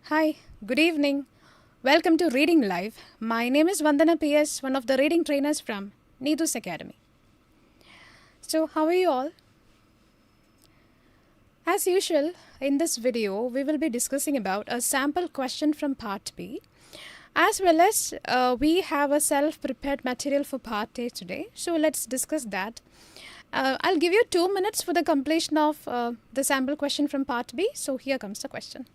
Hi, good evening. Welcome to Reading Live. My name is Vandana PS, one of the reading trainers from Neethu's Academy. So, how are you all? As usual, in this video, we will be discussing about a sample question from Part B, as well as we have a self-prepared material for Part A today. So, let's discuss that. I'll give you 2 minutes for the completion of the sample question from Part B. So, here comes the question.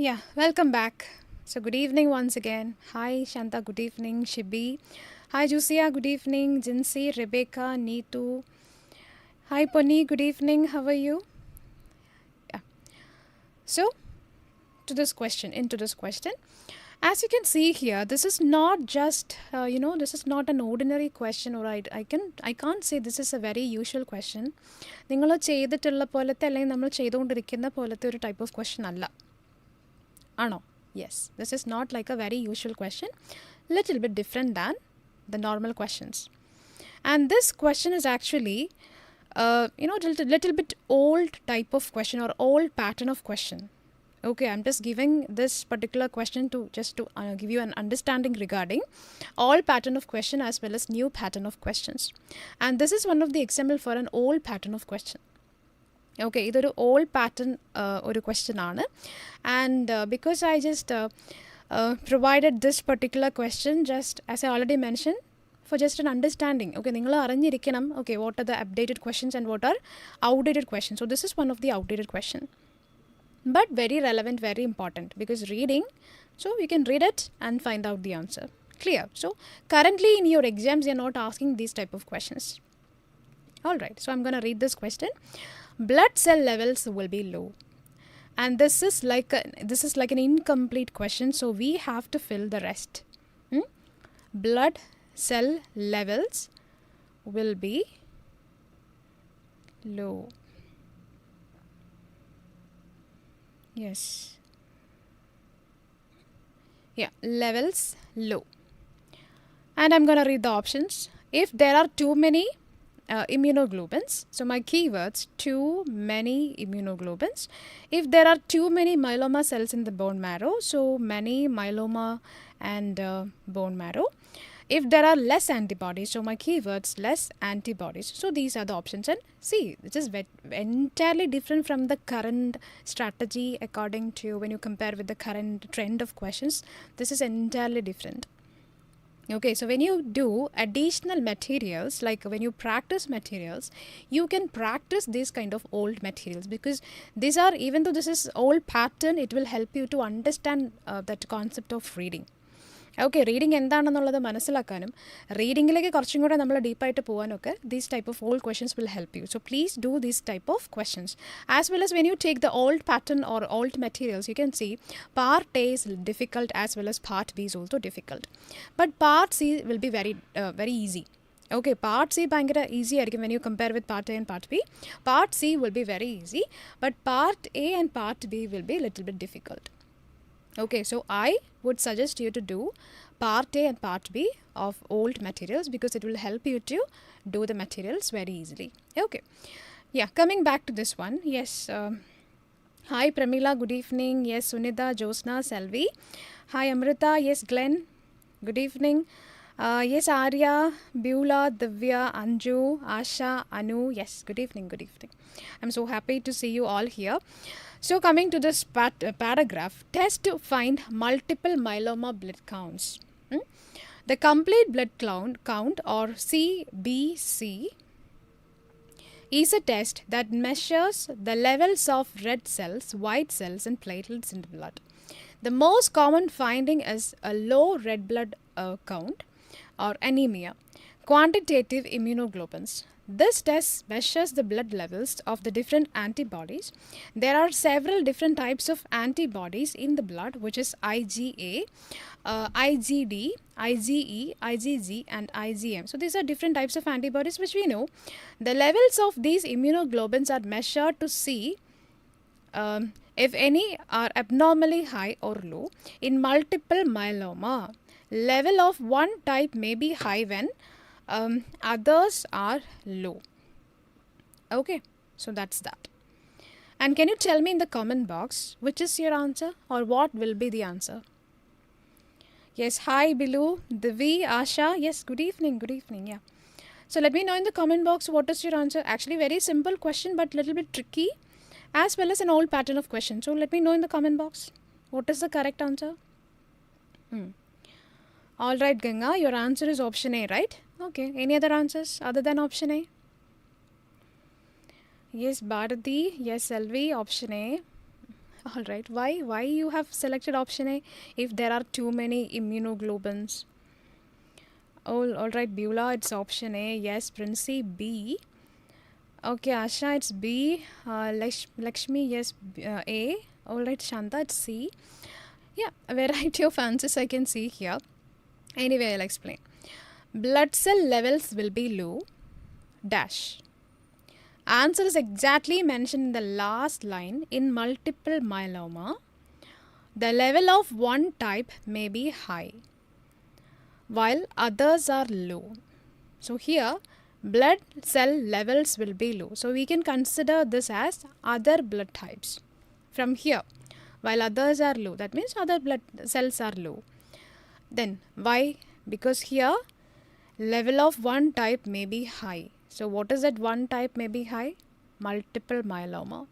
Yeah, welcome back. So, good evening once again. Hi, Shanta, good evening. Shibi. Hi, Jusia, good evening. Jinsi, Rebecca, Neethu. Hi, Pony, good evening. How are you? Yeah. So, into this question. As you can see here, this is not just, this is not an ordinary question, or I can't say this is a very usual question. നിങ്ങൾ ചെയ്തിട്ടുള്ള പോലത്തെ അല്ലെങ്കിൽ നമ്മൾ ചെയ്തുകൊണ്ടിരിക്കുന്ന പോലത്തെ ഒരു type of question അല്ല ആണോ? Yes, this is not like a very usual question, little bit different than the normal questions. And this question is actually little bit old type of question or old pattern of question. Okay, I'm just giving this particular question to give you an understanding regarding all pattern of question as well as new pattern of questions. And this is one of the example for an old pattern of question. Okay, ഇതൊരു all pattern ഒരു question ആണ്. And because I just provided this particular question just as I already mentioned for just an understanding. Okay, നിങ്ങൾ അറിഞ്ഞിരിക്കണം, okay, what are the updated questions and what are outdated questions. So this is one of the outdated question, but very relevant, very important, because reading, so you can read it and find out the answer. Clear? So currently in your exams they are not asking these type of questions. All right, so I'm going to read this question. Blood cell levels will be low, and this is like an incomplete question, so we have to fill the rest. Blood cell levels will be low. Yes, yeah, levels low. And I'm going to read the options. If there are too many immunoglobulins, so my keywords, too many immunoglobulins. If there are too many myeloma cells in the bone marrow, so many myeloma and bone marrow. If there are less antibodies, so my keywords, less antibodies. So these are the options. And see, this is entirely different from the current strategy according to when you compare with the current trend of questions. This is entirely different. Okay, so when you do additional materials, like when you practice materials, you can practice these kind of old materials, because these are, even though this is old pattern, it will help you to understand that concept of reading. Okay, reading എന്താണെന്നുള്ളത് മനസ്സിലാക്കാനും റീഡിങ്ങിലേക്ക് കുറച്ചും കൂടെ നമ്മൾ ഡീപ്പായിട്ട് പോകാനൊക്കെ these type of old questions will help you. So please do these type of questions as well as when you take the old pattern or old materials, you can see part A is difficult as well as part B is also difficult, but part C will be very easy. Okay, part C ഭയങ്കര easy ആയിരിക്കും when you compare with part A and part B. Part C will be very easy, but part A and part B will be a little bit difficult. Okay, so I would suggest you to do part A and part B of old materials, because it will help you to do the materials very easily. Okay, yeah, coming back to this one. Yes, hi Pramila, good evening. Yes, Sunitha, Josna, Selvi. Hi Amrita. Yes, Glenn, good evening. Yes, Arya, Beulah, Divya, Anju, Asha, Anu. Yes, good evening, good evening. I'm so happy to see you all here. So coming to this paragraph, test to find multiple myeloma blood counts. The complete blood count, or CBC, is a test that measures the levels of red cells, white cells and platelets in the blood. The most common finding is a low red blood count or anemia, quantitative immunoglobulins. This test measures the blood levels of the different antibodies. There are several different types of antibodies in the blood, which is IgA, IgD, IgE, IgG and IgM. So these are different types of antibodies which we know. The levels of these immunoglobulins are measured to see if any are abnormally high or low. In multiple myeloma, level of one type may be high when others are low. Okay, so that's that. And can you tell me in the comment box which is your answer, or what will be the answer? Yes, hi Bilu, Divi, Asha. Yes, good evening, yeah. So let me know in the comment box what is your answer. Actually very simple question, but little bit tricky, as well as an old pattern of question. So let me know in the comment box what is the correct answer. All right, Ganga, your answer is option A, right? Okay, any other answers other than option A? Yes, Bharati. Yes, Selvi, option A. All right, why you have selected option A if there are too many immunoglobulins? All right, Beulah, it's option A. Yes, Princey, B. Okay, Asha, it's B. Lakshmi, yes, A. All right, Shanta, it's C. Yeah, a variety of answers I can see here. Anyway, I'll explain. Blood cell levels will be low, dash. Answer is exactly mentioned in the last line. In multiple myeloma, the level of one type may be high, while others are low. So here, blood cell levels will be low. So we can consider this as other blood types. From here, while others are low, that means other blood cells are low. Then why? Because here level of one type may be high. So what is that one type may be high? multiple myeloma?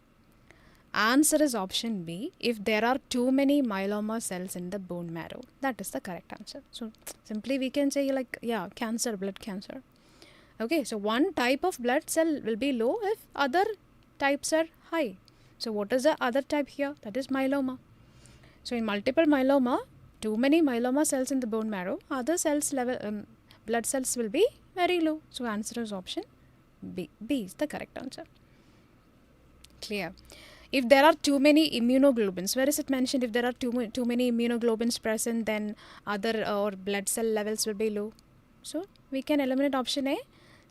Answer is option B, if there are too many myeloma cells in the bone marrow. That is the correct answer. So simply we can say like, yeah, cancer, blood cancer. Okay, so one type of blood cell will be low if other types are high. So what is the other type here? That is myeloma. So in multiple myeloma, too many myeloma cells in the bone marrow, other cells level, blood cells will be very low. So answer is option B. B is the correct answer. Clear. If there are too many immunoglobulins, where is it mentioned if there are too many immunoglobulins present, then other or blood cell levels will be low? So we can eliminate option A.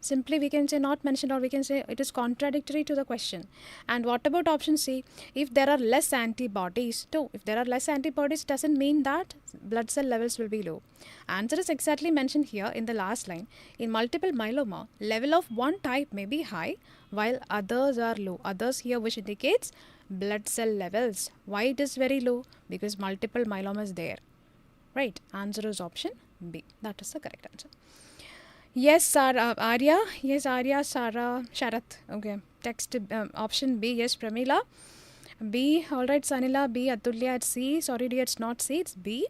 Simply we can say not mentioned, or we can say it is contradictory to the question. And what about option C? If there are less antibodies, too. If there are less antibodies, doesn't mean that blood cell levels will be low. Answer is exactly mentioned here in the last line. In multiple myeloma, level of one type may be high while others are low. Others here which indicates blood cell levels. Why it is very low? Because multiple myeloma is there. Right. Answer is option B. That is the correct answer. Yes, Sarah, Arya. Yes, Arya, Sarah, Sharath. Okay. Text option B. Yes, Pramila. B. All right, Sanila. B. Atulya. It's C. Sorry, dear, it's not C. It's B.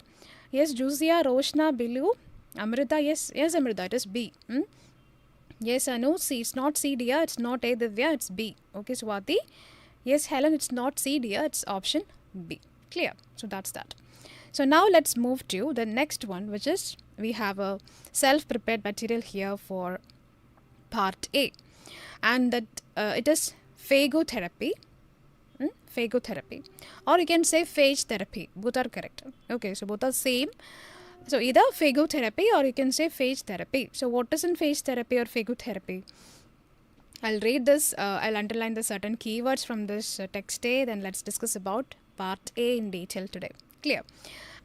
Yes, Juzia, Roshna, Bilu, Amrita. Yes, Amrita. It is B. Yes, Anu. C. It's not C, dear. It's not A, Divya. It's B. Okay, Swati. Yes, Helen. It's not C, dear. It's option B. Clear. So that's that. So now let's move to the next one, which is we have a self-prepared material here for part A, and that it is phagotherapy. Phagotherapy, or you can say phage therapy. Both are correct. Okay, so both are same. So either phagotherapy or you can say phage therapy. So what is in phage therapy or phagotherapy? I'll read this. I'll underline the certain keywords from this text A. Then let's discuss about part A in detail today. Clear.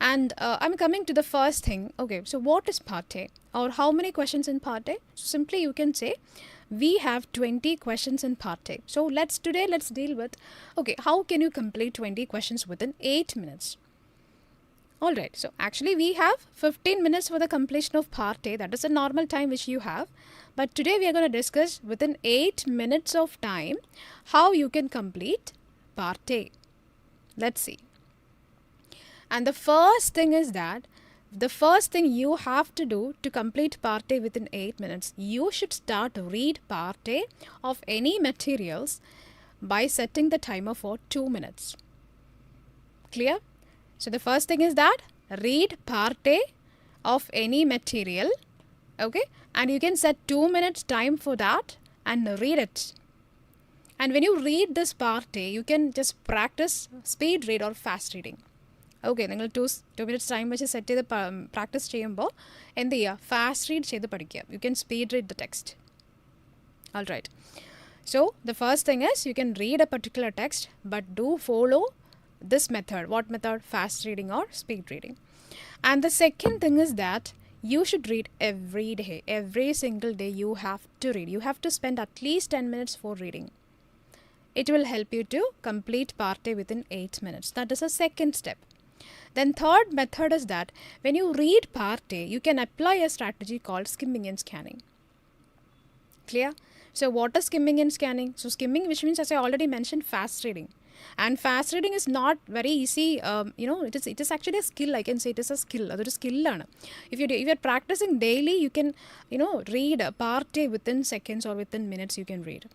And I'm coming to the first thing. Okay, so what is part A, or how many questions in part A? So simply you can say we have 20 questions in part A. So let's deal with, okay, how can you complete 20 questions within 8 minutes? Alright, so actually we have 15 minutes for the completion of part A. That is the normal time which you have. But today we are going to discuss within 8 minutes of time how you can complete part A. Let's see. And the first thing is that the first thing you have to do to complete part A within 8 minutes, you should start read part A of any materials by setting the timer for 2 minutes. Clear? So the first thing is that read part A of any material, okay, and you can set 2 minutes time for that and read it. And when you read this part A, you can just practice speed read or fast reading. Okay, നിങ്ങൾ 2 minutes time വെച്ച് set ചെയ്ത് practice ചെയ്യുമ്പോൾ എന്ത് ചെയ്യുക, fast read ചെയ്ത് പഠിക്കുക. You can speed read the text. All right. So the first thing is you can read a particular text, but do follow this method. What method? Fast reading or speed reading. And the second thing is that you should read every day. Every single day you have to read. You have to spend at least 10 minutes for reading. It will help you to complete part A within 8 minutes. That is a second step. Then third method is that when you read part A, you can apply a strategy called skimming and scanning. Clear? So what is skimming and scanning? So skimming, which means, as I already mentioned, fast reading. And fast reading is not very easy. It is actually a skill. I can say it is a skill. That is skill. If you're practicing daily, you can read part A within seconds or within minutes. You can read.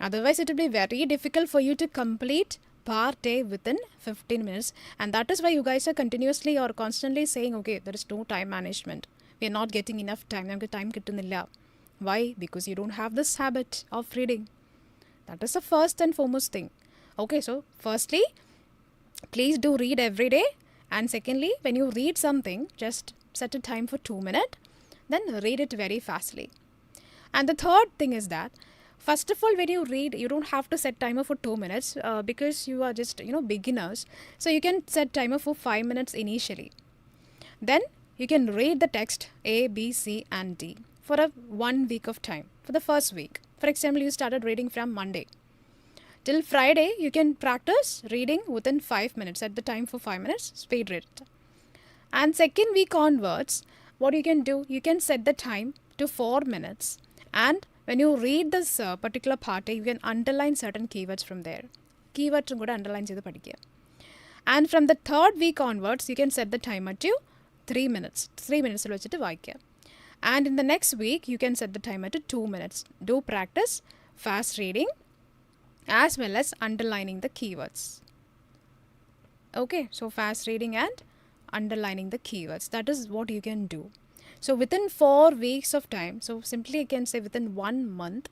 Otherwise, it will be very difficult for you to complete part A within 15 minutes. And that is why you guys are continuously or constantly saying, okay, there is no time management. We are not getting enough time. Time kittunnilla. Why? Because you don't have this habit of reading. That is the first and foremost thing. Okay, so firstly, please do read every day. And secondly, when you read something, just set a time for 2 minutes. Then read it very fastly. And the third thing is that first of all, when you read, you don't have to set timer for 2 minutes because you are just, beginners. So you can set timer for 5 minutes initially. Then you can read the text A, B, C and D for 1 week of time. For the first week. For example, you started reading from Monday. Till Friday, you can practice reading within 5 minutes. Set the time for 5 minutes, speed read it. And second week onwards, what you can do, you can set the time to 4 minutes and when you read this particular part, you can underline certain keywords from there. Keywords കൂടെ underline ചെയ്ത് പഠിക്കുക. And from the third week onwards, you can set the timer to 3 minutes. 3 minutes വെച്ചിട്ട് വായിക്കുക. And in the next week, you can set the timer to 2 minutes. Do practice fast reading as well as underlining the keywords. Okay, so fast reading and underlining the keywords. That is what you can do. So within 4 weeks of time, so simply I can say within 1 month,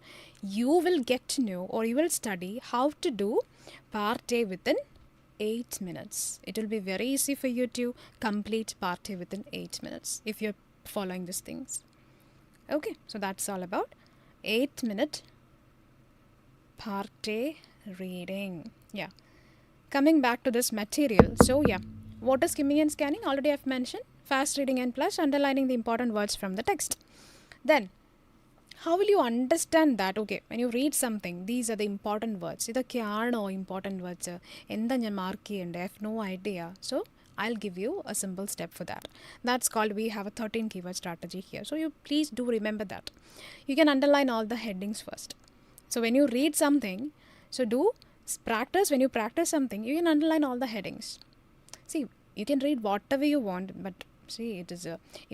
you will get to know or you will study how to do part A within 8 minutes. It will be very easy for you to complete part A within 8 minutes if you're following these things. Okay, so that's all about 8-minute part A reading. Yeah. Coming back to this material. So yeah, what is skimming and scanning? Already I've mentioned. Fast reading and plus underlining the important words from the text. Then, how will you understand that? Okay, when you read something, these are the important words. ഇതൊക്കെയാണോ important words? എന്താ ഞാൻ mark ചെയ്യണ്ടേ? I have no idea. So, I'll give you a simple step for that. That's called, we have a 13 keyword strategy here. So, you please do remember that. You can underline all the headings first. So, when you read something, so do practice. When you practice something, you can underline all the headings. See, you can read whatever you want, but see, it is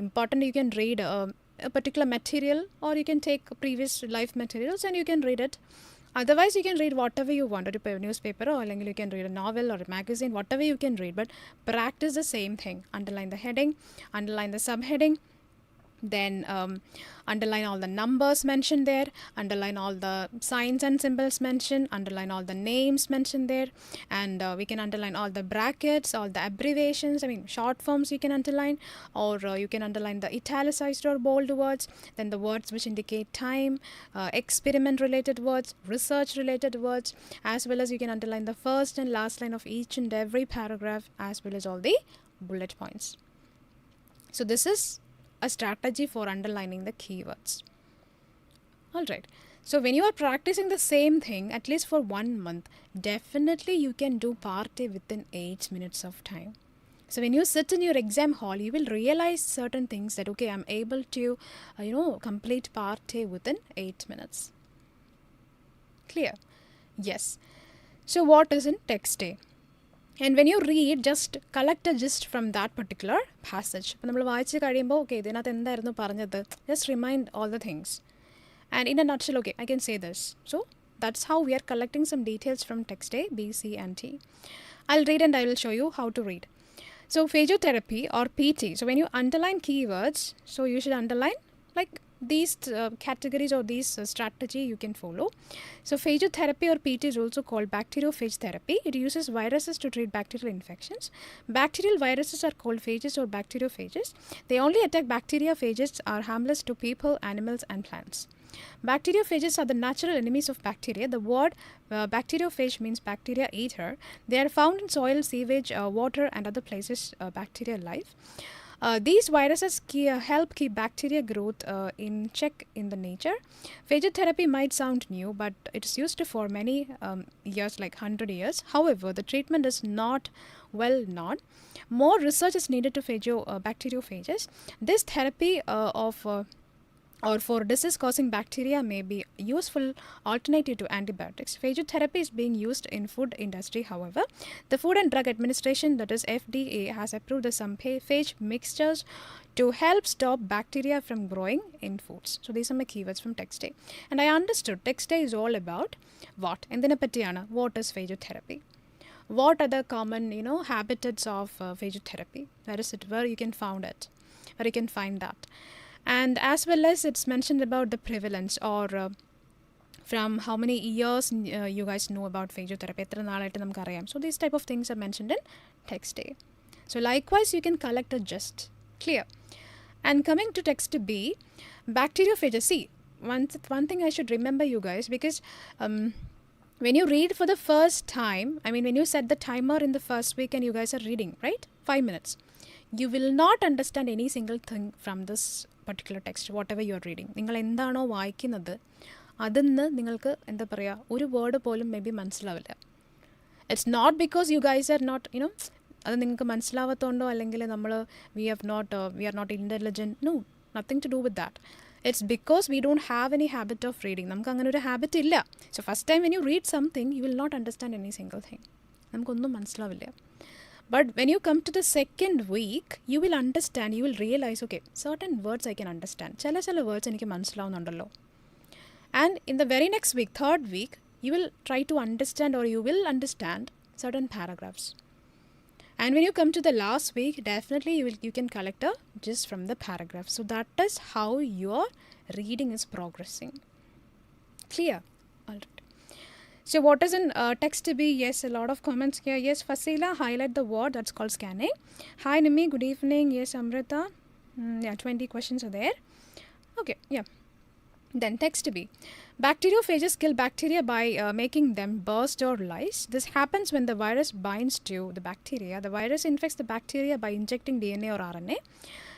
important. You can read a particular material, or you can take previous life materials and you can read it. Otherwise, you can read whatever you want, or a newspaper, or you can read a novel or a magazine, whatever you can read, but practice the same thing. Underline the heading, underline the subheading, then underline all the numbers mentioned there, underline all the signs and symbols mentioned, underline all the names mentioned there, and we can underline all the brackets, all the abbreviations, I mean short forms you can underline, or you can underline the italicized or bold words, then the words which indicate time, experiment related words, research related words, as well as you can underline the first and last line of each and every paragraph, as well as all the bullet points. So this is a strategy for underlining the keywords. Alright, so when you are practicing the same thing at least for 1 month, definitely you can do part A within 8 minutes of time. So when you sit in your exam hall, you will realize certain things that okay, I'm able to complete part A within 8 minutes. Clear? Yes. So what is in text A? And when you read, just collect a gist from that particular passage. Okay, just remind all the things. And in a nutshell, okay, I can say this. So that's how we are collecting some details from text A, B, C, and T. I'll read and I will show you how to read. So phageotherapy or PT. So when you underline keywords, so you should underline like these categories or these strategy you can follow. So phageotherapy or PT is also called bacteriophage therapy. It uses viruses to treat bacterial infections. Bacterial viruses are called phages or bacteriophages. They only attack bacteria. Phages are harmless to people, animals, and plants. Bacteriophages are the natural enemies of bacteria. The word bacteriophage means bacteria eater. They are found in soil, sewage, water, and other places bacteria live. These viruses help keep bacteria growth in check in the nature. Phageotherapy might sound new, but it's used for many years, like 100 years. However, the treatment is not well known. More research is needed to bacteriophages. This therapy or for disease-causing bacteria may be useful alternative to antibiotics. Phageotherapy is being used in food industry. However, the Food and Drug Administration, that is FDA, has approved some phage mixtures to help stop bacteria from growing in foods. So these are my keywords from text A. And I understood text A is all about what? What is phageotherapy? What are the common habitats of phageotherapy? Where is it? Where you can find it? Where you can find that? And as well as it's mentioned about the prevalence or from how many years you guys know about phageotherapy. So these type of things are mentioned in text A. So likewise, you can collect a gist. Clear? And coming to text B, bacteriophages. See, one thing I should remember you guys, because when you read for the first time, I mean when you set the timer in the first week and you guys are reading, right? 5 minutes. You will not understand any single thing from this particular text, whatever you are reading. നിങ്ങൾ എന്താണോ വായിക്കുന്നത് അതിന്ന് നിങ്ങൾക്ക് എന്താ പറയുക ഒരു word പോലും maybe മനസ്സിലാവില്ല. It's not because you guys are not അത് നിങ്ങൾക്ക് മനസ്സിലാവാത്തതുകൊണ്ടോ അല്ലെങ്കിൽ നമ്മൾ we are not intelligent. No, nothing to do with that. It's because we don't have any habit of reading. നമുക്ക് അങ്ങനെ ഒരു ഹാബിറ്റ് ഇല്ല. So first time when you read something, you will not understand any single thing. നമുക്കൊന്നും മനസ്സിലാവില്ല. But when you come to the second week, you will understand, you will realize, okay, certain words I can understand. ചില words എനിക്ക് മനസ്സിലാവുന്നുണ്ടല്ലോ. And in the very next week, third week, you will try to understand, or you will understand certain paragraphs. And when you come to the last week, definitely you can collect a gist from the paragraph. So that is how your reading is progressing. Clear? All right. So what is in text to be? Yes, a lot of comments here. Yes, Fasila, highlight the word that's called scanning. Hi Nimi, good evening. Yes, Amrita. Yeah, 20 questions are there. Okay, yeah. Then text to be. Bacteriophages kill bacteria by making them burst or lyse. This happens when the virus binds to the bacteria. The virus infects the bacteria by injecting DNA or RNA.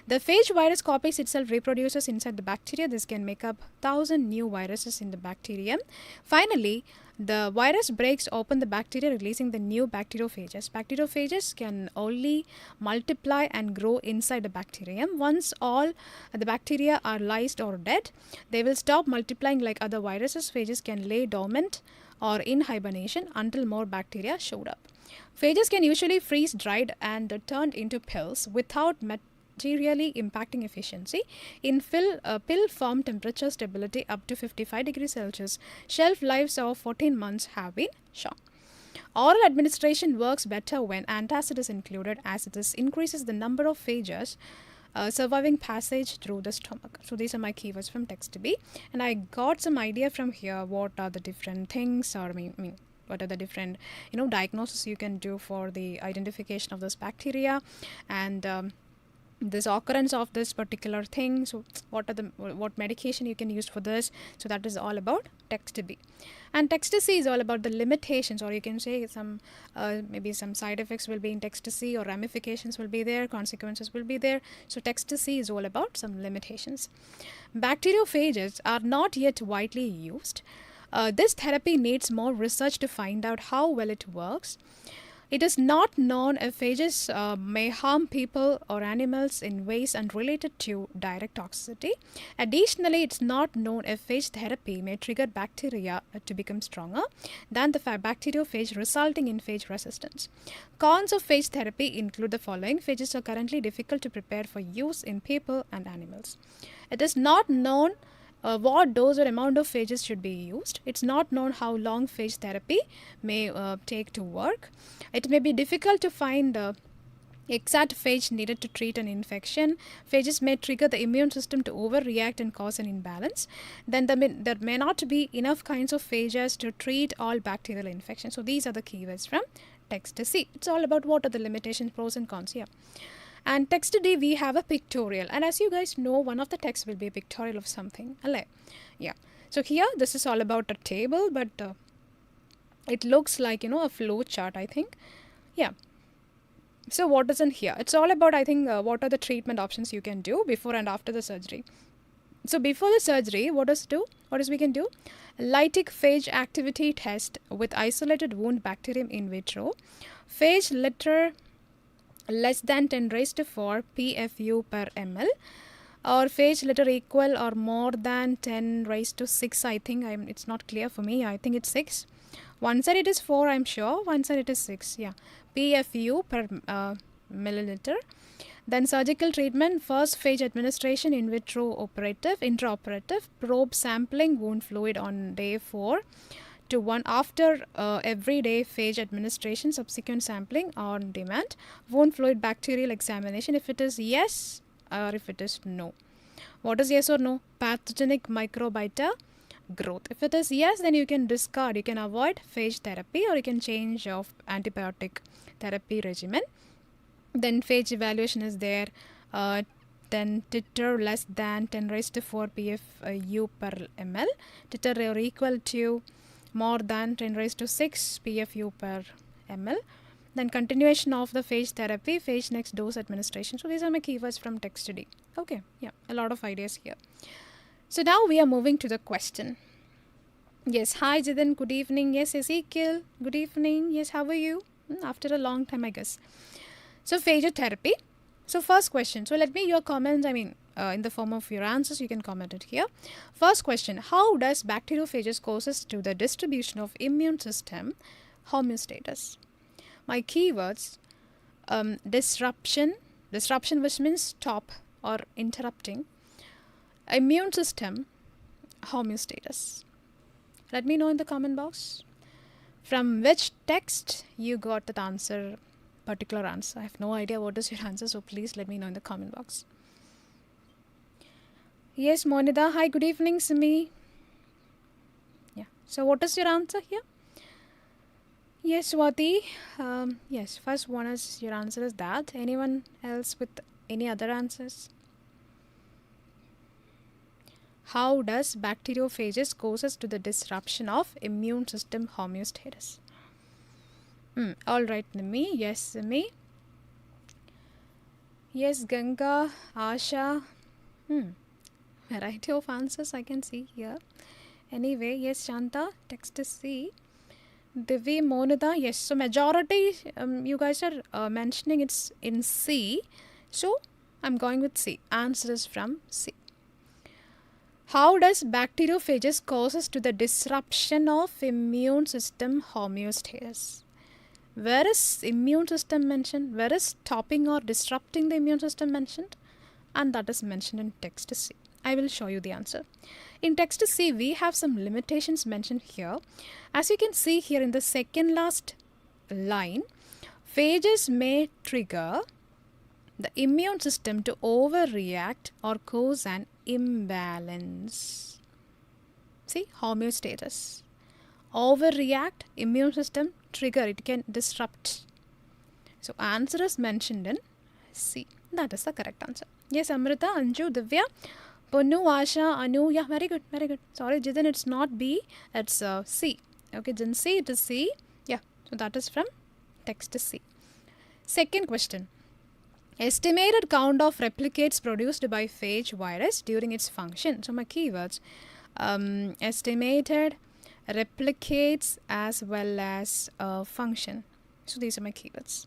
The phage virus copies itself, reproduces inside the bacteria. This can make up 1,000 new viruses in the bacterium. Finally, the virus breaks open the bacteria, releasing the new bacteriophages. Bacteriophages can only multiply and grow inside the bacterium. Once all the bacteria are lysed or dead, they will stop multiplying like other viruses. Phages can lay dormant or in hibernation until more bacteria showed up. Phages can usually freeze dried and turned into pills without materially impacting efficiency. In pill form, temperature stability up to 55 degrees Celsius, shelf lives of 14 months have been shown. Oral administration works better when antacid is included, as this increases the number of phages surviving passage through the stomach. So these are my keywords from text to be, and I got some idea from here what are the different things, or what are the different diagnoses you can do for the identification of this bacteria, and this occurrence of this particular thing. So what medication you can use for this. So that is all about text to be. And text to see is all about the limitations, or you can say some maybe some side effects will be in text to see, or ramifications will be there, consequences will be there. So text to see is all about some limitations. Bacteriophages are not yet widely used. This therapy needs more research to find out how well it works. It is not known if phages may harm people or animals in ways unrelated to direct toxicity. Additionally, it's not known if phage therapy may trigger bacteria to become stronger than the bacteriophage, resulting in phage resistance. Cons of phage therapy include the following. Phages are currently difficult to prepare for use in people and animals. It is not known what dose or amount of phages should be used. It's not known how long phage therapy may take to work. It may be difficult to find exact phage needed to treat an infection. Phages may trigger the immune system to overreact and cause an imbalance. Then there may not be enough kinds of phages to treat all bacterial infections. So these are the keywords from text to see. It's all about what are the limitations, pros and cons here. And text D, we have a pictorial, and as you guys know, one of the texts will be a pictorial of something. Yeah. So here, this is all about a table, but it looks like a flow chart, I think. Yeah. So what is in here? It's all about, I think, what are the treatment options you can do before and after the surgery. So before the surgery, what is we can do? Lytic phage activity test with isolated wound bacterium in vitro. Phage litter less than 10 raised to 4 PFU per ml, or phage litter equal or more than 10 raised to 6. I think it's not clear for me. I think it's 6. One side it is 4, I'm sure. One side it is 6. Yeah, PFU per milliliter. Then surgical treatment. First phage administration in vitro intraoperative probe sampling wound fluid on day 4 to 1 after everyday phage administration, subsequent sampling on demand. Wound fluid bacterial examination if it is yes or if it is no. What is yes or no? Pathogenic microbiota growth. If it is yes, then you can discard, you can avoid phage therapy, or you can change of antibiotic therapy regimen. Then phage evaluation is there. Then titer less than 10 raised to 4 PFU per ml. Titer or equal to more than 10 raised to 6 PFU per ml. Then continuation of the phage therapy, phage next dose administration. So these are my keywords from text to D. Okay, yeah, a lot of ideas here. So now we are moving to the question. Yes, hi Jidin, good evening. Yes, Ezekiel, good evening. Yes, how are you? After a long time, I guess. So phage therapy. So first question. So let me your comments. in the form of your answers. You can comment it here. First question: how does bacteriophages causes to the distribution of immune system homeostasis? My keywords: disruption, which means stop or interrupting. Immune system homeostasis. Let me know in the comment box from which text you got that answer, particular answer. I have no idea what is your answer, so please let me know in the comment box. Yes, Monida. Hi, good evening, Simi. Yeah. So what is your answer here? Yes, Swati. Yes, first one is your answer is that. Anyone else with any other answers? How does bacteriophages causes to the disruption of immune system homeostasis? All right, Nimi. Yes, Nimi. Yes, Ganga, Asha. Variety of answers I can see here. Anyway, yes, Shanta, text is C. Divi, Monida, yes. So majority you guys are mentioning it's in C. So I'm going with C. Answer is from C. How does bacteriophages causes to the disruption of immune system homeostasis? Where is immune system mentioned? Where is stopping or disrupting the immune system mentioned? And that is mentioned in text C. I will show you the answer. In text C, we have some limitations mentioned here. As you can see here in the second last line, phages may trigger the immune system to overreact or cause an imbalance. See, homeostasis. Overreact, immune system, trigger, it can disrupt. So answer is mentioned in C. That is the correct answer. Yes, Amrita, Anju, Divya, Ponu, Asha, Anu. Yeah, very good, very good. Sorry, Jithan, it's not B, it's C. Okay, Jinsi, it is C. Yeah, so that is from text C. Second question. Estimated count of replicates produced by phage virus during its function. So my keywords: estimated, replicates, as well as function. So these are my keywords.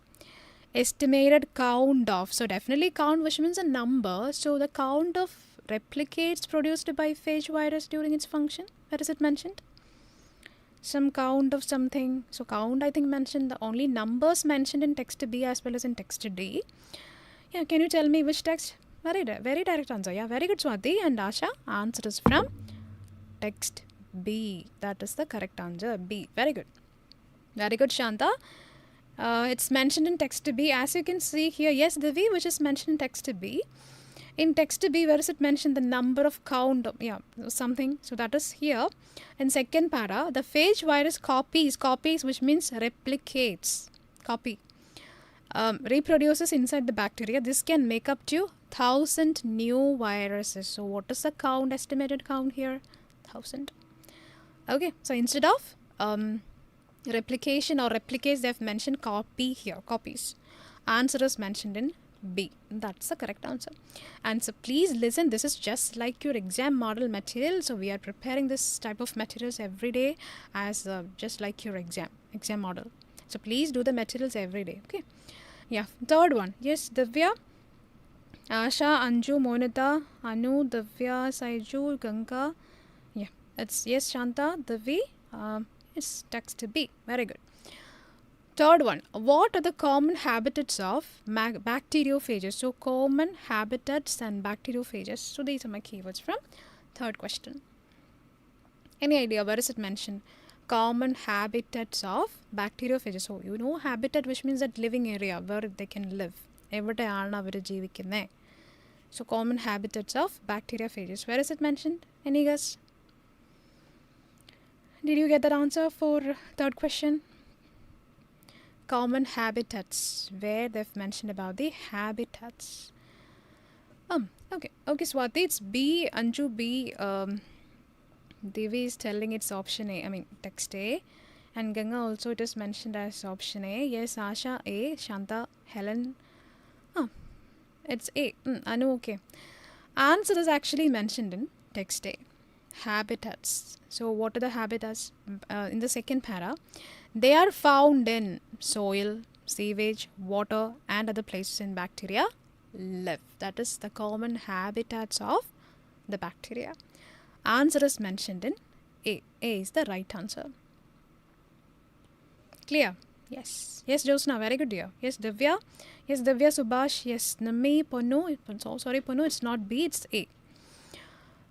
Estimated count of. So definitely count, which means a number. So the count of replicates produced by phage virus during its function. Where is it mentioned? Some count of something. So count, I think, mentioned. The only numbers mentioned in text B as well as in text D. Yeah, can you tell me which text? Very direct answer. Yeah, very good, Swati and Asha. Answer is from text B. That is the correct answer. B. Very good. Very good, Shanta. It's mentioned in text B. As you can see here, yes, the V which is mentioned in text B. In text B, where is it mentioned? The number of count, yeah, something. So that is here. In second para, the phage virus copies, which means replicates, copy, reproduces inside the bacteria. This can make up to 1,000 new viruses. So what is the count, estimated count here? 1,000. Okay, so instead of replication or replicates, they have mentioned copy here, copies. Answer is mentioned in B. That's the correct answer. And so please listen, this is just like your exam model material. So we are preparing this type of materials every day as just like your exam model. So please do the materials every day. Okay. Yeah. Third one. Yes, Divya, Asha, Anju, Monita, Anu, Divya, Saiju, Ganga. Yeah. It's yes, Shanta, Divi. It's text B. Very good. Third one, what are the common habitats of bacteriophages? So common habitats and bacteriophages. So these are my keywords from third question. Any idea where is it mentioned? Common habitats of bacteriophages. So you know habitat, which means that living area where they can live. So common habitats of bacteriophages. Where is it mentioned? Any guess? Did you get that answer for third question? Common habitats, where they've mentioned about the habitats. Okay, Swati, it's B. Anju, B. Devi is telling it's option A, I mean text A, and Ganga also it is mentioned as option A. Yes, Asha A, Shanta, Helen, it's A. Anu, okay. Answer is actually mentioned in text A. Habitats. So what are the habitats? In the second para, they are found in soil, sewage, water, and other places in bacteria live. That is the common habitats of the bacteria. Answer is mentioned in A. A is the right answer. Clear? Yes. Yes, Josna, very good dear. Yes, Divya. Yes, Divya, Subhash. Yes, Nami, Ponu. Sorry, Ponu, it's not B, it's A.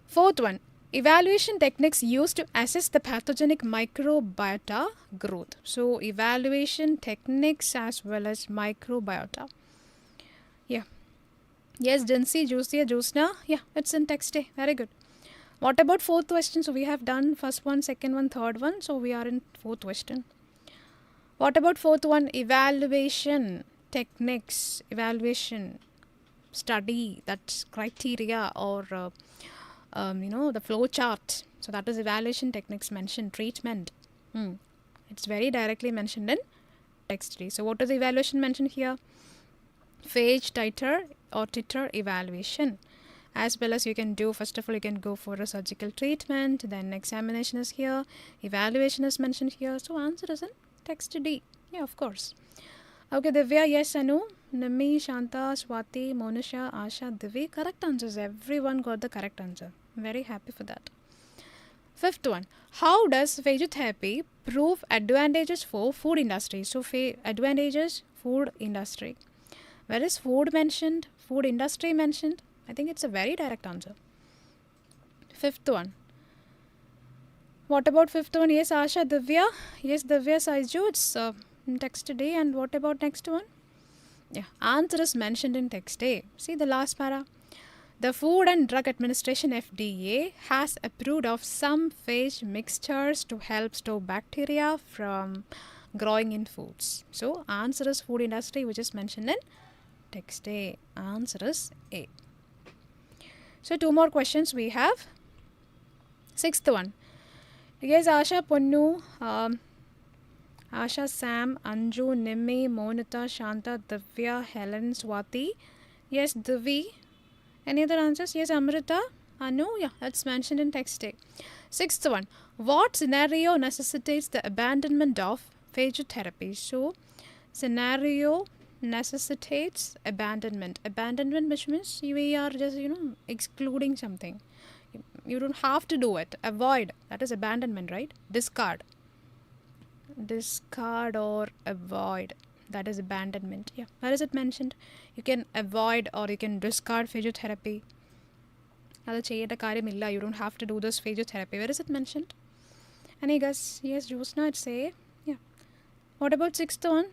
Fourth one. Evaluation techniques used to assess the pathogenic microbiota growth. So, evaluation techniques as well as microbiota. Yeah. Yes, Jansi, Jusia, Josna. Yeah, it's in text A. Very good. What about fourth question? So, we have done first one, second one, third one. So, we are in fourth question. What about fourth one? Evaluation techniques, evaluation study, that's criteria or the flow chart. So that is evaluation techniques mentioned. Treatment. It's very directly mentioned in text 3. So what is the evaluation mentioned here? Phage titer or titer evaluation. As well as you can do, first of all, you can go for a surgical treatment, then examination is here, evaluation is mentioned here. So answer is in text D. Yeah, of course. Okay, Divya, yes, Anu, Nami, Shanta, Swati, Monisha, Asha, Divi. Correct answers. Everyone got the correct answer. I'm very happy for that. Fifth one. How does phagotherapy prove advantages for food industry? So, advantages, food industry. Where is food mentioned? Food industry mentioned? I think it's a very direct answer. Fifth one. What about fifth one? Yes, Asha, Divya. Yes, Divya, Saiju. It's text A. And what about next one? Yeah, answer is mentioned in text A. See the last para. The Food and Drug Administration FDA has approved of some phage mixtures to help stop bacteria from growing in foods. So answer is food industry, which is mentioned in text A. Answer is A. So 2 more questions we have. Sixth one. Yes, Asha, Punnu, Asha, Sam, Anju, Nimmi, Monita, Shanta, Divya, Helen, Swati. Yes, Divi. Any other answers? Yes, Amrita, Anu. Yeah, that's mentioned in text A. Sixth one. What scenario necessitates the abandonment of phagotherapy? So, scenario necessitates abandonment. Abandonment, which means we are just, excluding something. You don't have to do it. Avoid. That is abandonment, right? Discard. Discard or avoid. That is abandonment. Yeah. Where is it mentioned? You can avoid or you can discard phagotherapy. You don't have to do this phagotherapy. Where is it mentioned? Any guess? Yes, Josna, it's A. Yeah. What about sixth one?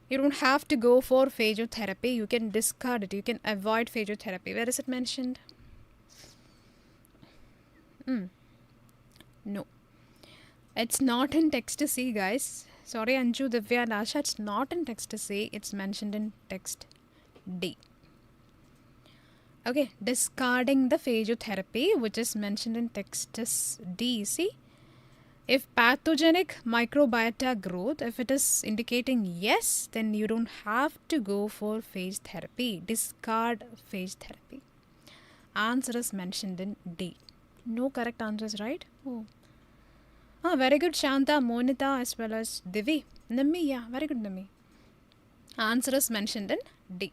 You don't have to go for phagotherapy. You can discard it. You can avoid phagotherapy. Where is it mentioned? No. It's not in text C, guys. Sorry, Anju, Divya and Asha. It's not in text C. It's mentioned in text D. Okay. Discarding the phagotherapy, which is mentioned in text D. See? If pathogenic microbiota growth, if it is indicating yes, then you don't have to go for phage therapy. Discard phage therapy. Answer is mentioned in D. No correct answers, right? Oh. Very good, Shanta, Monita, as well as Divi. Nami, yeah, very good, Nami. Answer is mentioned in D.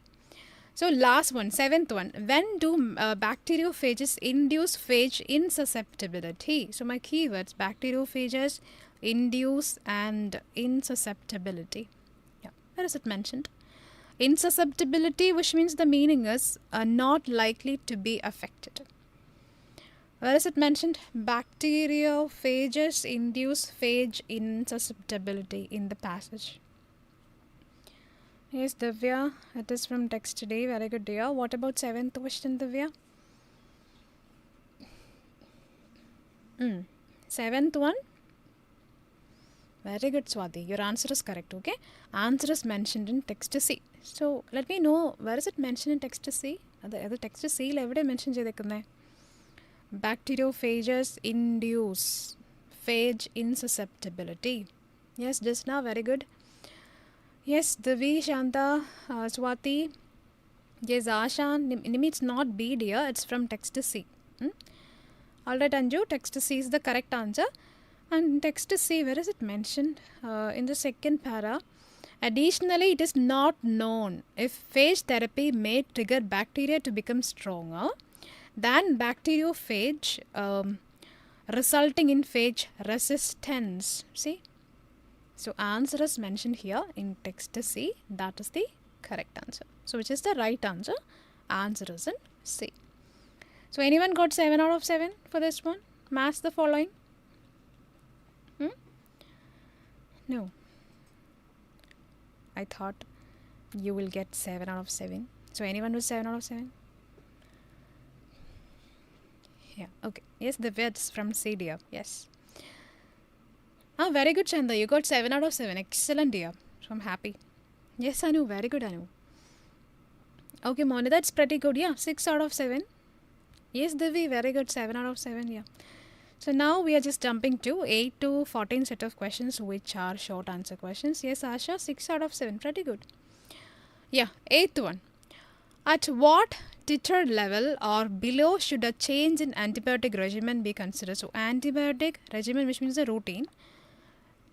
So, last one, seventh one. When do bacteriophages induce phage insusceptibility? So, my keywords, bacteriophages, induce and insusceptibility. Yeah, where is it mentioned? Insusceptibility, which means the meaning is not likely to be affected. Where is it mentioned? Bacteriophages induce phage insusceptibility in the passage. Yes, Divya, it is from text today. Very good, dear. What about seventh question, Divya? Seventh one. Very good, Swati. Your answer is correct, okay? Answer is mentioned in text C. So, let me know, where is it mentioned in text C? The text C, every mention cheyidekkunne. Bacteriophages induce phage insusceptibility. Yes, just now, very good. Yes, Divi, Shanta, Swati. Yes, Asha. Nimi, it's not B, dear. It's from text C. Alright, Anju, text C is the correct answer. And text C, where is it mentioned? In the second para. Additionally, it is not known if phage therapy may trigger bacteria to become stronger than bacteriophage, resulting in phage resistance. See? So answer is mentioned here in text C. That is the correct answer. So which is the right answer? Answer is in C. So anyone got 7 out of 7 for this one? Match the following. No. I thought you will get 7 out of 7. So anyone with 7 out of 7? Yeah, okay. Yes, the words from C, dear. Yes. Ah, very good, Chanda. You got 7 out of 7. Excellent, dear. So I'm happy. Yes, Anu. Very good, Anu. Okay, Moni, that's pretty good. Yeah, 6 out of 7. Yes, Divi. Very good. 7 out of 7. Yeah. So now we are just jumping to 8 to 14 set of questions which are short answer questions. Yes, Asha, 6 out of 7. Pretty good. Yeah, 8th one. At what titer level or below should a change in antibiotic regimen be considered? So antibiotic regimen, which means the routine.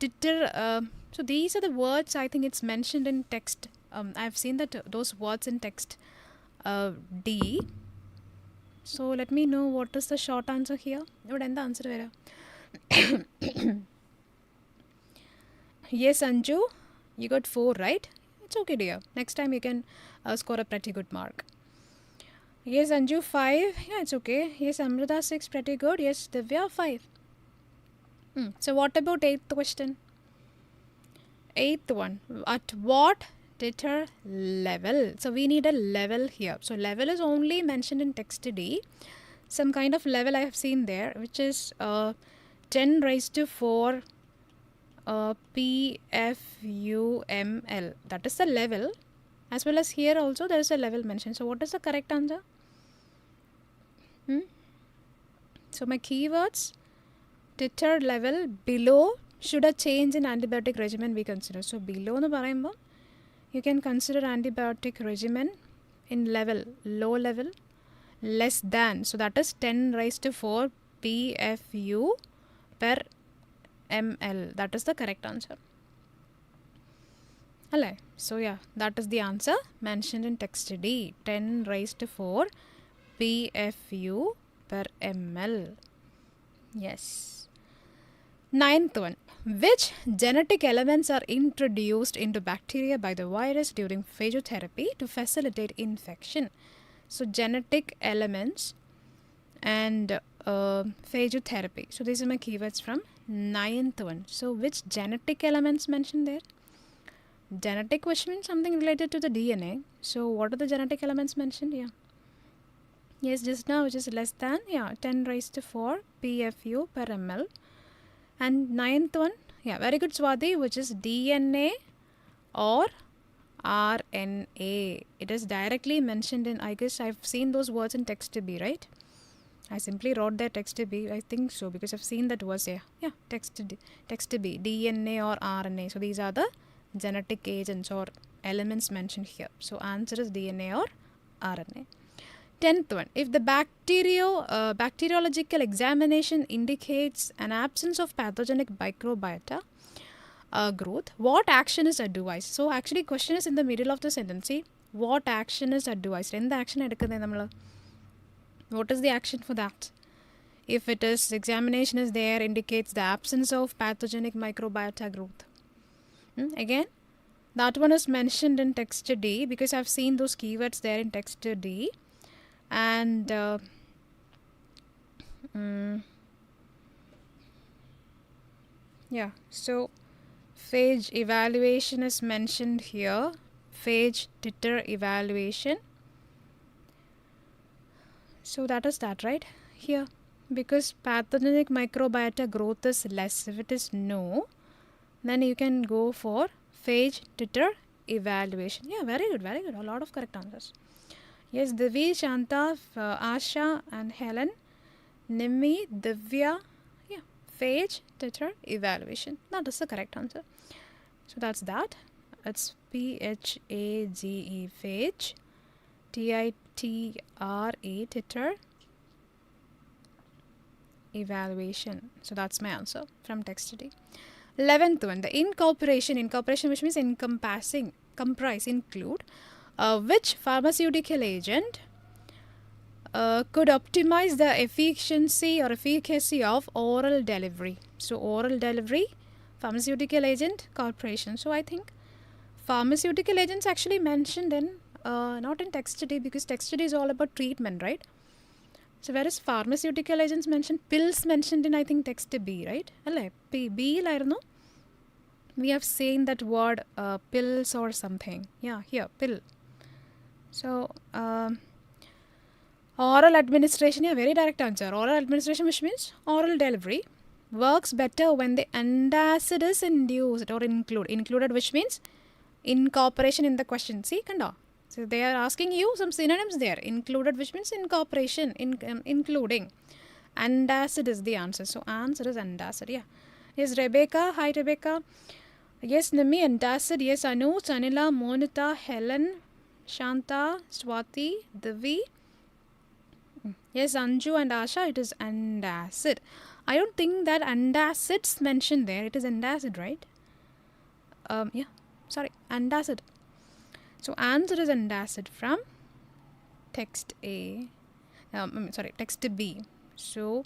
Titer, so these are the words I think it's mentioned in text. I've seen that those words in text D. So let me know what is the short answer here. What is the answer? Yes, Anju, you got 4, right? It's okay, dear. Next time you can score a pretty good mark. Yes, Anju, 5. Yeah, it's okay. Yes, Amrita, 6. Pretty good. Yes, Divya, 5. So what about 8th question? 8th one. At what titer level? So we need a level here. So level is only mentioned in text D. Some kind of level I have seen there, which is 10 raised to 4 PFUML. That is the level. As well as here also there is a level mentioned. So what is the correct answer? So my keywords, titer level below should a change in antibiotic regimen be considered. So below nu parayumbo you can consider antibiotic regimen in level, low level, less than. So that is 10 raised to 4 PFU per ml. That is the correct answer. Hello. So yeah, that is the answer mentioned in text D. 10 raised to 4 PFU per ml. Yes. 9th one. Which genetic elements are introduced into bacteria by the virus during phagotherapy to facilitate infection? So genetic elements and phagotherapy. So these are my keywords from 9th one. So which genetic elements mentioned there? Genetic, which means something related to the DNA. So what are the genetic elements mentioned? Yeah. Yes, just now, which is less than, 10 raised to 4 PFU per ml. And 9th one, very good, Swati, which is DNA or RNA. It is directly mentioned in, I guess I've seen those words in text B, right? I simply wrote that text B. I think so because I've seen that words here. Yeah, text B, DNA or RNA. So these are the genetic agents or elements mentioned here. So answer is DNA or RNA. 10th one. If the bacteriological examination indicates an absence of pathogenic microbiota growth, what action is advised? So actually question is in the middle of the sentence. See, what action is advised? In the action, what is the action for that? If it is examination is there indicates the absence of pathogenic microbiota growth. Again, that one is mentioned in text D because I've seen those keywords there in text D. And so phage evaluation is mentioned here. Phage titer evaluation. So that is that, right? Here, because pathogenic microbiota growth is less. If it is no, then you can go for phage titer evaluation. Yeah, very good, very good. A lot of correct answers. Yes, Divi, Shanta, Asha and Helen, Nimmi, Divya, phage titer evaluation. That is the correct answer. So that's that. It's PHAGE, phage, TITRE, titer evaluation. So that's my answer from text D. 11th one, the incorporation, which means encompassing, comprise, include, which pharmaceutical agent could optimize the efficiency or efficacy of oral delivery. So oral delivery, pharmaceutical agent, corporation. So I think pharmaceutical agents actually mentioned in not in text study, because text study is all about treatment, right? So whereas pharmaceutical agents mentioned, pills mentioned in I think text B, right? B lairunnu. We have seen that word pills or something. Yeah, here, pill. So oral administration, yeah, very direct answer. Oral administration, which means oral delivery, works better when the antacid is induced or included, which means incorporation in the question. See, kanda. So they are asking you some synonyms there. Included, which means incorporation, including. Antacid is the answer. So answer is antacid. Yeah. Yes, Rebecca. Hi, Rebecca. Yes, Nimi, antacid. Yes, Anu, Sanila, Monita, Helen, Shanta, Swati, Divi. Yes, Anju and Asha, it is antacid. I don't think that antacid's mentioned there. It is antacid, right? Yeah, sorry, antacid. So answer is antacid from text A. Text B. So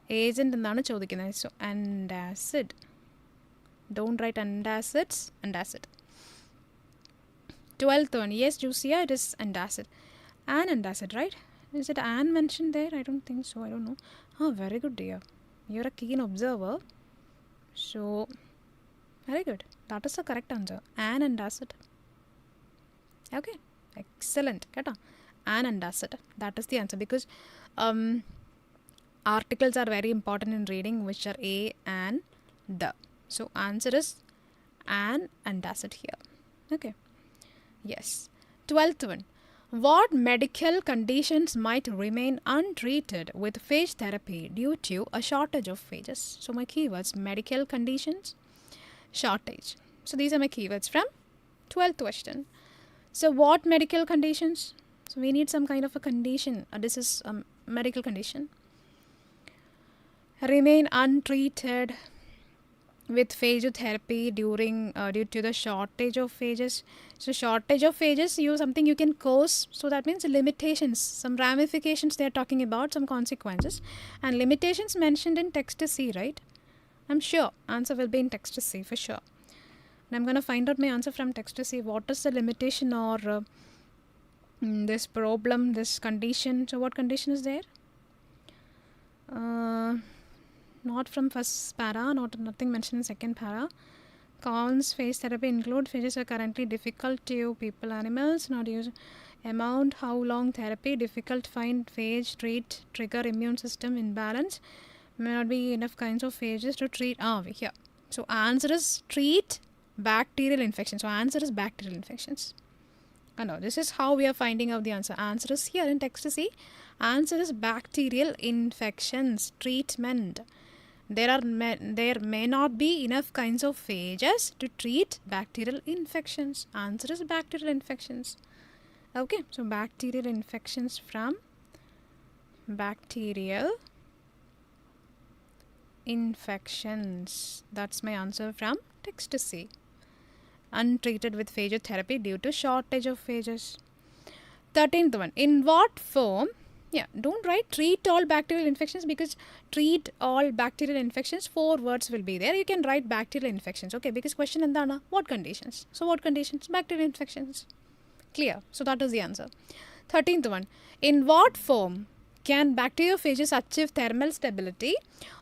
agent ennaanu chodikkunathu. So antacid. Don't write antacids, antacid. 12th one. Yes, Jusia, it is antacid. An antacid, right? Is it an mentioned there? I don't think so. I don't know. Oh, very good, dear. You're a keen observer. So, very good. That is the correct answer. An antacid. Okay. Excellent. An antacid. That is the answer, because articles are very important in reading, which are a and the. So, answer is an antacid here. Okay. Yes. 12th one. What medical conditions might remain untreated with phage therapy due to a shortage of phages? So my keywords: medical conditions, shortage. So these are my keywords from 12th question. So what medical conditions? So we need some kind of a condition. This is a medical condition. Remain untreated with phage therapy due to the shortage of phages. So shortage of phages, something you can cause. So that means limitations, some ramifications they are talking about, some consequences. And limitations mentioned in text C, right? I'm sure answer will be in text C for sure. And I'm going to find out my answer from text C. What is the limitation or this problem, this condition? So what condition is there? Not from first para, nothing mentioned in second para. Cons phage therapy include phages are currently difficult to people, animals, not use amount, how long therapy, difficult find phage, treat, trigger immune system imbalance, may not be enough kinds of phages to treat. Here. So answer is treat bacterial infections. So answer is bacterial infections. No, this is how we are finding out the answer. Answer is here in text C. Answer is bacterial infections, treatment. There may not be enough kinds of phages to treat bacterial infections. Answer is bacterial infections. Okay, so bacterial infections from bacterial infections. That's my answer from text C. Untreated with phage therapy due to shortage of phages. 13th one. In what form? Yeah, don't write treat all bacterial infections, because treat all bacterial infections, 4 words will be there. You can write bacterial infections, okay, because question endana, what conditions? So what conditions? Bacterial infections. Clear. So that is the answer. 13th one. In what form can bacteriophages achieve thermal stability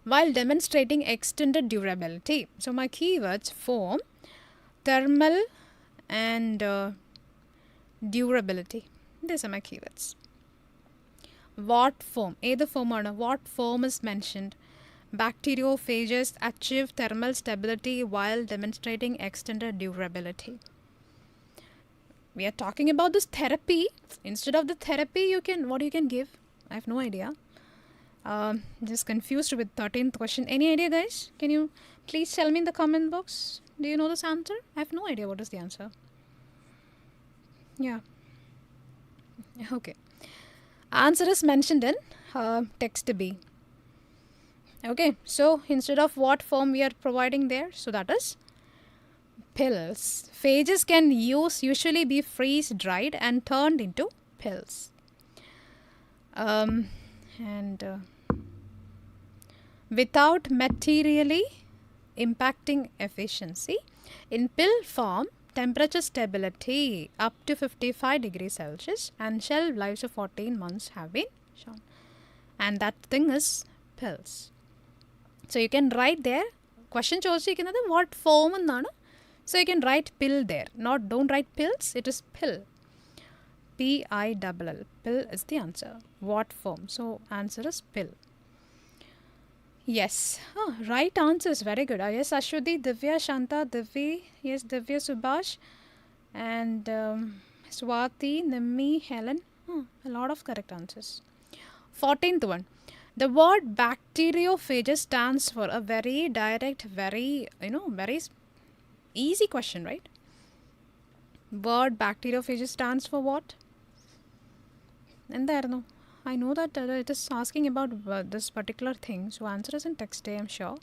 while demonstrating extended durability? So my keywords: form, thermal and durability. These are my keywords. What form? Either form or not. What form is mentioned? Bacteriophages achieve thermal stability while demonstrating extended durability. We are talking about this therapy. Instead of the therapy, what you can give? I have no idea. Just confused with 13th question. Any idea, guys? Can you please tell me in the comment box? Do you know this answer? I have no idea what is the answer. Yeah. Okay. Answer is mentioned in text B. Okay, so instead of what form we are providing there, so that is pills. Phages can usually be freeze dried and turned into pills. And without materially impacting efficiency, in pill form, temperature stability up to 55 degrees Celsius and shelf lives of 14 months have been shown. And that thing is pills. So you can write there, question ചോദിച്ചിരിക്കുന്നത് what form എന്നാണ്. So you can write pill there. Don't write pills, it is pill. P-I-L-L. Pill is the answer. What form? So answer is pill. Yes. Right answers. Very good. Yes, Ashwati, Divya, Shanta, Divi. Yes, Divya, Subhash. And Swati, Nimmi, Helen. A lot of correct answers. 14th one. The word bacteriophages stands for a very direct, very easy question, right? Word bacteriophages stands for what? എന്തായിരുന്നു? I know that it is asking about this particular thing. So answer is in text A, I'm sure.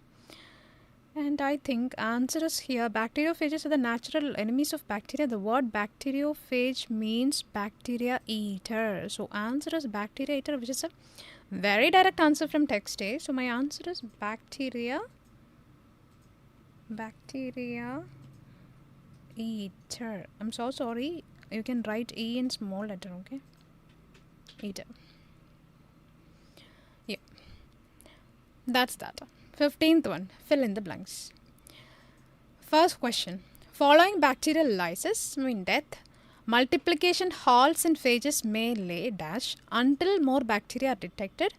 And I think answer is here. Bacteriophages are the natural enemies of bacteria. The word bacteriophage means bacteria eater. So answer is bacteria eater, which is a very direct answer from text A. So my answer is bacteria eater. I'm so sorry. You can write E in small letter, okay? Eater. Yeah. That's that. 15th one. Fill in the blanks. First question. Following bacterial lysis, death, multiplication halts in phages may lay dash until more bacteria are detected,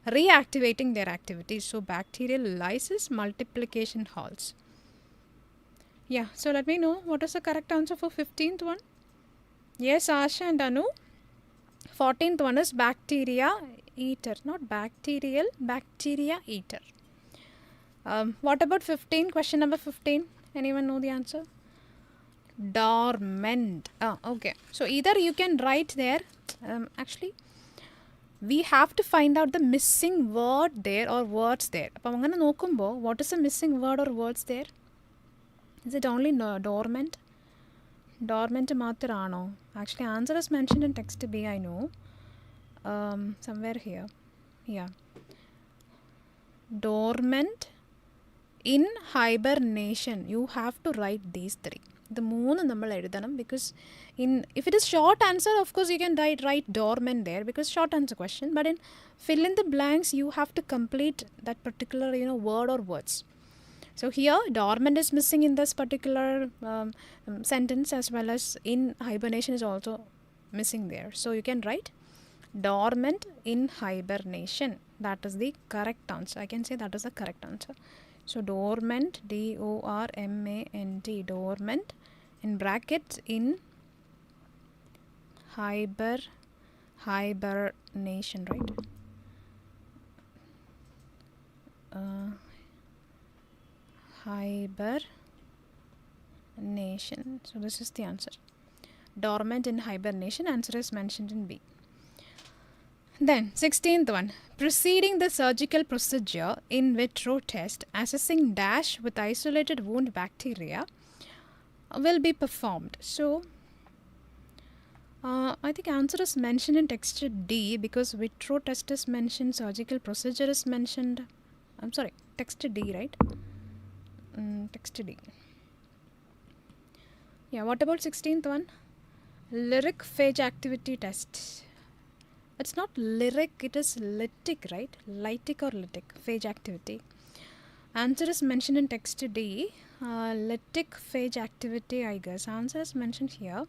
reactivating their activity. So bacterial lysis, multiplication halts. Yeah, so let me know what is the correct answer for 15th one. Yes, Asha and Anu. 14th one is bacteria eater, not bacterial, bacteria eater. What about 15? Question number 15. Anyone know the answer? Dormant. Okay. So either you can write there. Actually, we have to find out the missing word there or words there. What is the missing word or words there? Is it only dormant? Dormant maatrano. Actually, answer is mentioned in text B, I know. Somewhere here. Yeah. Dormant, in hibernation. You have to write these three. The moon നമ്മൾ എഴുതണം because if it is short answer, of course you can write dormant there because short answer question. But in fill in the blanks, you have to complete that particular word or words. So here dormant is missing in this particular sentence, as well as in hibernation is also missing there. So you can write dormant in hibernation. That is the correct answer. I can say that is the correct answer. So dormant, D-O-R-M-A-N-T, dormant, in brackets in hibernation, right? Hibernation. So this is the answer. Dormant in hibernation. Answer is mentioned in B. Then 16th one. Preceding the surgical procedure in vitro test, assessing dash with isolated wound bacteria will be performed. So I think answer is mentioned in text D because vitro test is mentioned, surgical procedure is mentioned. I'm sorry, text D, right? Text D. Yeah, what about 16th one? Lyric phage activity test. It's not lyric, it is lytic, right? Lytic or lytic, phage activity. Answer is mentioned in text D. Lytic phage activity, I guess. Answer is mentioned here.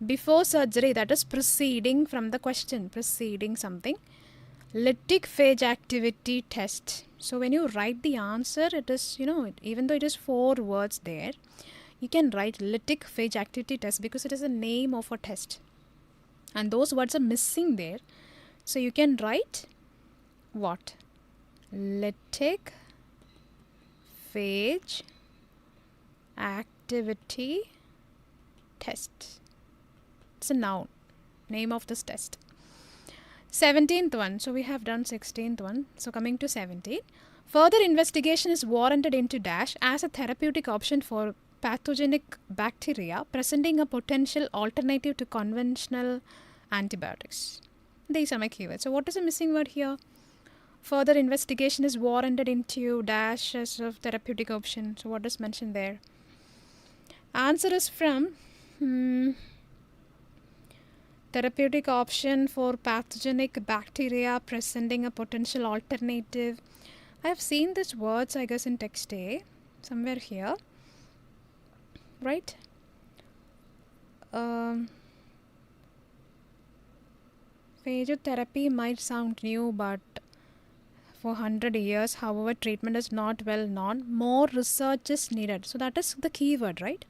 Before surgery, that is preceding from the question, preceding something. Lytic phage activity test. So when you write the answer, it is, even though it is 4 words there, you can write lytic phage activity test because it is the name of a test. And those words are missing there. So you can write what? Lytic phage activity test. It's a noun. Name of this test. 17th one. So we have done 16th one. So coming to 17. Further investigation is warranted into dash as a therapeutic option for pathogenic bacteria presenting a potential alternative to conventional antibiotics. These are my keywords. So what is the missing word here? Further investigation is warranted into dash as a therapeutic option. So what is mentioned there? Answer is from therapeutic option for pathogenic bacteria presenting a potential alternative. I have seen these words, I guess, in text A, somewhere here, right? Phage therapy might sound new, but for 100 years, however, treatment is not well known. More research is needed. So that is the key word, right?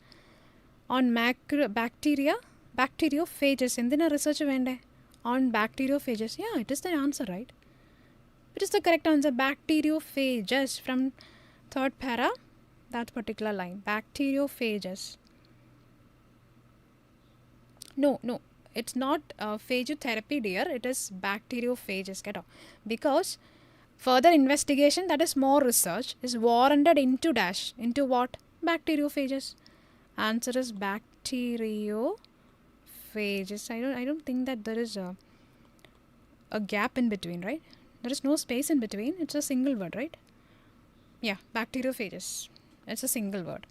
On bacteriophages. Endina research vende? On bacteriophages. Yeah, it is the answer, right? It is the correct answer. Bacteriophages from third para, that particular line. Bacteriophages. No, it's not phage therapy, dear. It is bacteriophages. Get off. Because further investigation, that is more research, is warranted into dash. Into what? Bacteriophages. Answer is bacteriophages. I don't think that there is a gap in between, right? There is no space in between. It's a single word, right? Yeah, bacteriophages. It's a single word.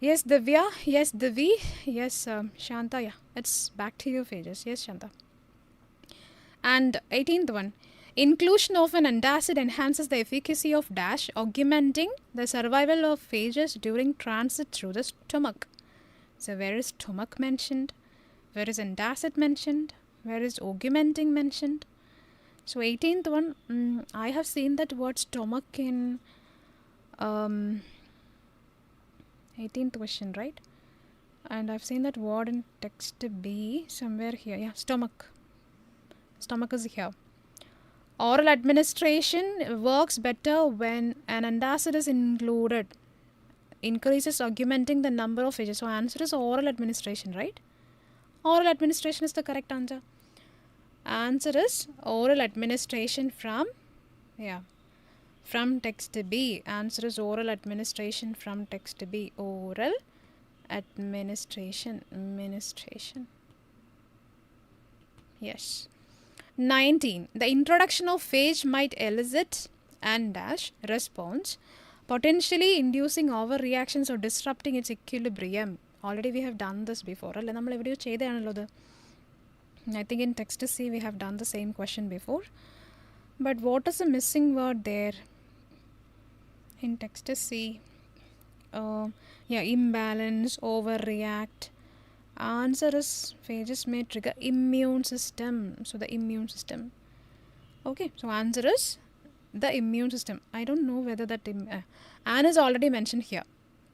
Yes, Divya. Yes, Divi. Yes, Shanta. Yeah, it's bacteriophages. Yes, Shanta. And 18th one. Inclusion of an antacid enhances the efficacy of dash, augmenting the survival of phages during transit through the stomach. So where is stomach mentioned? Where is antacid mentioned? Where is augmenting mentioned? So 18th one, I have seen that word stomach in 18th question, right? And I've seen that word in text B somewhere here. Yeah, stomach. Stomach is here. Oral administration works better when an antacid is included. Increases augmenting the number of phages. So answer is oral administration, right? Oral administration is the correct answer. Answer is oral administration from text B. Answer is oral administration from text B. Oral administration. Yes. 19. The introduction of phage might elicit and dash response, potentially inducing overreactions or disrupting its equilibrium. Already we have done this before. I think in text C we have done the same question before. But what is the missing word there? In text C. Imbalance, overreact. Answer is phages may trigger immune system. So the immune system. Okay, so answer is the immune system. I don't know whether that an is already mentioned here.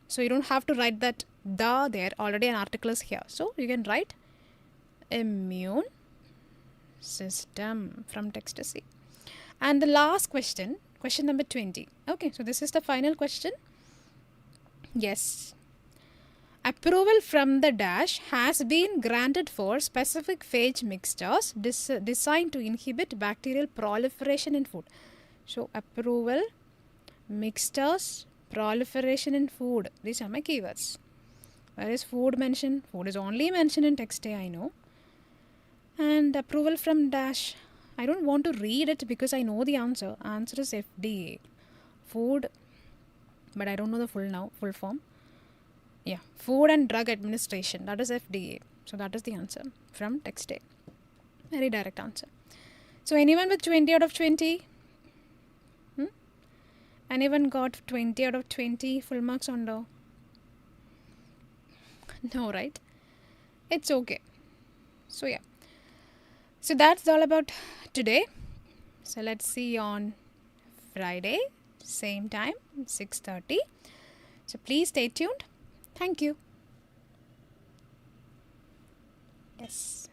So you don't have to write that the there. Already an article is here. So you can write immune system from text C. And the last question, question number 20. Okay, so this is the final question. Yes. Approval from the dash has been granted for specific phage mixtures designed to inhibit bacterial proliferation in food. So, approval, mixtures, proliferation in food. These are my keywords. Where is food mentioned? Food is only mentioned in text A, I know. And approval from dash. I don't want to read it because I know the answer. Answer is FDA. Food, but I don't know the full form. Yeah, Food and Drug Administration, that is FDA. So that is the answer from text A. Very direct answer. So anyone with 20 out of 20? Anyone got 20 out of 20 full marks on the? No, right? It's okay. So yeah. So that's all about today. So let's see on Friday, same time, 6:30. So please stay tuned. Thank you. Yes.